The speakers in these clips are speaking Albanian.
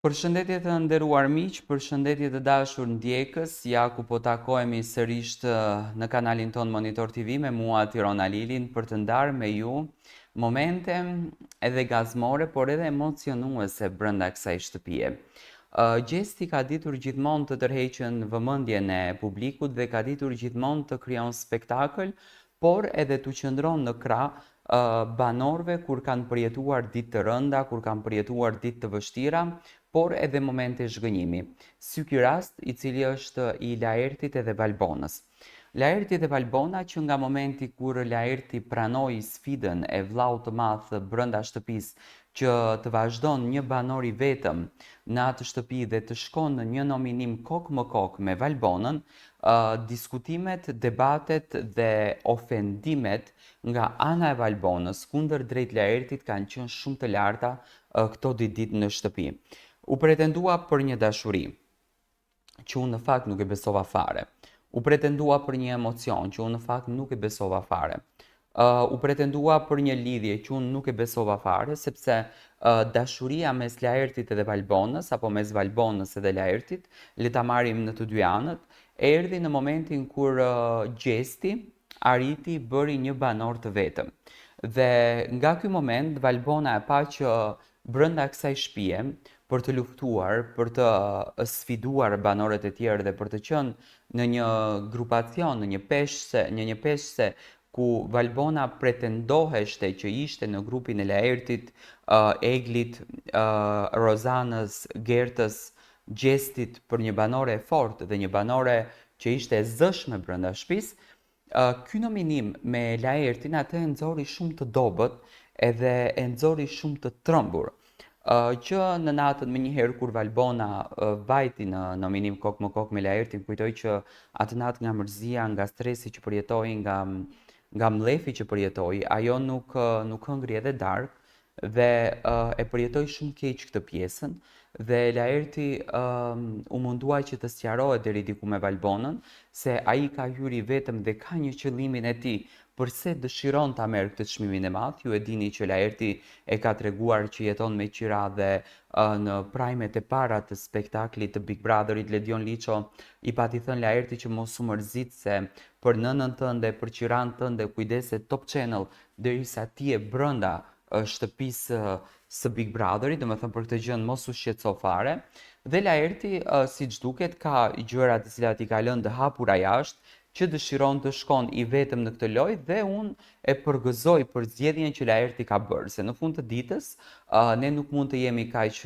Përshëndetje të nderuar miq, përshëndetje të dashur ndjekës, ja ku po takohemi sërish në kanalin ton Monitor TV me mua Tirona Lilin për të ndarë me ju momente edhe gazmore, por edhe emocionuese brenda kësaj shtëpie. Gjesti ka ditur gjithmonë të tërheqën vëmendjen e publikut dhe ka ditur gjithmonë të krijon spektakël, por edhe të qëndron në krah banorëve kur kanë përjetuar ditë të rënda, kur kanë përjetuar ditë të vështira, por edhe momente zhgënjimi, si ky rast i cili është i Laertit edhe Valbonës. Laerti dhe Valbona që nga momenti kur Laerti pranoi sfidën e vllaut të madh brenda shtëpisë që të vazhdon një banor i vetëm në atë shtëpi dhe të shkon në një nominim kok më kok me Valbonën, diskutimet, debatet dhe ofendimet nga ana e Valbonës kundër drejt Laertit kanë qenë shumë të larta këto ditë në shtëpi. U pretendua për një dashuri, që unë në fakt nuk e besova fare. U pretendua për një emocion, që unë në fakt nuk e besova fare. U pretendua për një lidhje, që unë nuk e besova fare, sepse dashuria mes Laertit edhe Valbonës, apo mes Valbonës edhe Laertit, le ta marrim në të dy anët, erdhi në momentin kur Gjesti arriti bëri një banor të vetëm. Dhe nga ky moment, Valbona e pa që brenda kësaj shtëpie, për të luftuar, për të sfiduar banorët e tjerë dhe për të qenë në një grupacion, në një peshse ku Valbona pretendoheshte që ishte në grupin e Laertit, Eglit, Rozanës, Gertës, Gjestit për një banore e fortë dhe një banore që ishte e zëshme brenda shtëpisë, ky nominim me Laertin atë e nxori shumë të dobët edhe e nxori shumë të trembur. Që në natën më njëherë kur Valbona vajti në nominim kok më kok me Laertin, kujtoj që atë natë nga mërzia, nga stresi që përjetoi, nga mlefi që përjetoi, ajo nuk hëngri edhe darkë dhe e përjetoi shumë keq këtë pjesën dhe Laerti u mundua që të sqarohet deri diku me Valbonën se ai ka hyri vetëm dhe ka një qëllimin e tij përse dëshiron ta merr këtë çmimin e madh. Ju e dini që Laerti e ka treguar që jeton me qira dhe në prajmet e para të spektaklit të Big Brotherit, Ledion Liço i pati thënë Laerti që mos u mërzit se për nënën tënde, për qiran tënde kujdese Top Channel derisa ti je brenda shtëpisë së Big Brotherit, domethënë për këtë gjë mos u shqetëso fare. Dhe Laerti, siç duket, ka gjëra të cilat i ka lënë të hapura jashtë, që dëshiron të shkon i vetëm në këtë lojë dhe unë e përgëzoj për zgjedhjen që Laerti ka bërë, se në fund të ditës ne nuk mund të jemi kaq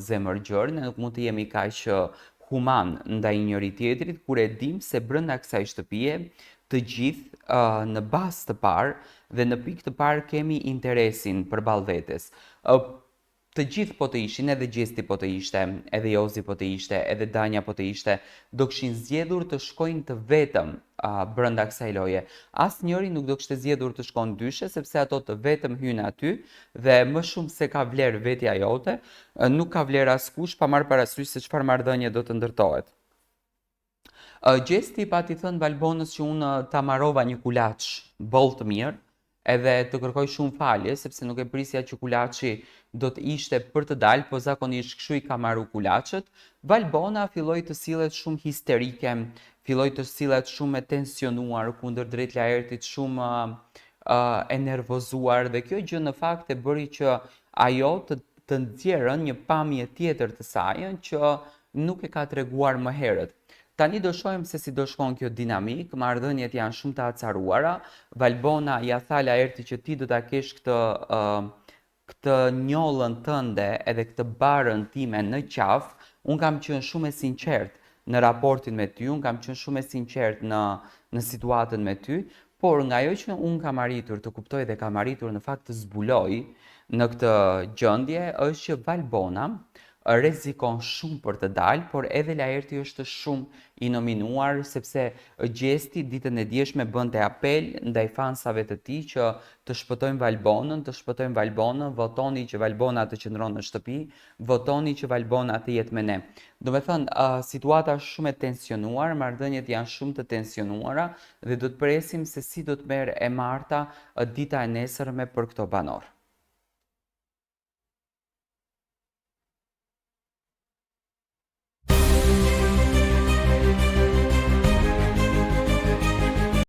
zemërgjër, ne nuk mund të jemi kaq human ndaj njëri tjetrit kur e dim se brenda kësaj shtëpie të gjithë në bazë të parë dhe në pikë të parë kemi interesin përballë vetes. Të gjithë po të ishin, edhe Gjesti po të ishte, edhe Jozi po të ishte, edhe Danja po të ishte, do kishin zgjedhur të shkojnë të vetëm brenda kësaj loje. Asnjëri nuk do kishte zgjedhur të shkon dyshe, sepse ato të vetëm hynë aty dhe më shumë se ka vlerë vetja jote, nuk ka vlerë askush pa marrë parasysh se çfarë marrëdhënie do të ndërtohet. Gjesti pati thënë Valbonës që unë ta marrova një kulaç boll të mirë, edhe të kërkoj shumë falje, sepse nuk e prisja që kulaçi do të ishte për të dalë, po zakonisht kështu i ka marru kulaçët. Valbona filloi të sillet shumë histerike, filloi të sillet shumë e tensionuar kundër drejt Laertit, shumë e nervozuar dhe kjo gjë në fakt e bëri që ajo të nxjerrën një pamje tjetër të saj që nuk e ka treguar më herët. Tani do shohim se si do shkon kjo dinamik, marrëdhëniet janë shumë të acaruara. Valbona ja tha Laertit që ti do ta kesh këtë njollën tënde edhe këtë barën time në qafë. Unë kam qenë shumë e sinqert në raportin me ty, unë kam qenë shumë e sinqert në situatën me ty, por nga ajo që unë kam arritur të kuptoj dhe kam arritur në fakt të zbuloj në këtë gjendje është që Valbona rrezikon shumë për të dalë, por edhe Laerti është shumë i nominuar sepse Gjesti ditën e djeshme bënte apel ndaj fansave të tij që të shpëtojmë Valbonën, votoni që Valbona të qëndron në shtëpi, votoni që Valbona të jetë me ne. Domethënë, situata është shumë e tensionuar, marrëdhëniet janë shumë të tensionuara dhe do të presim se si do të merr e Marta dita e nesërme për këto banor.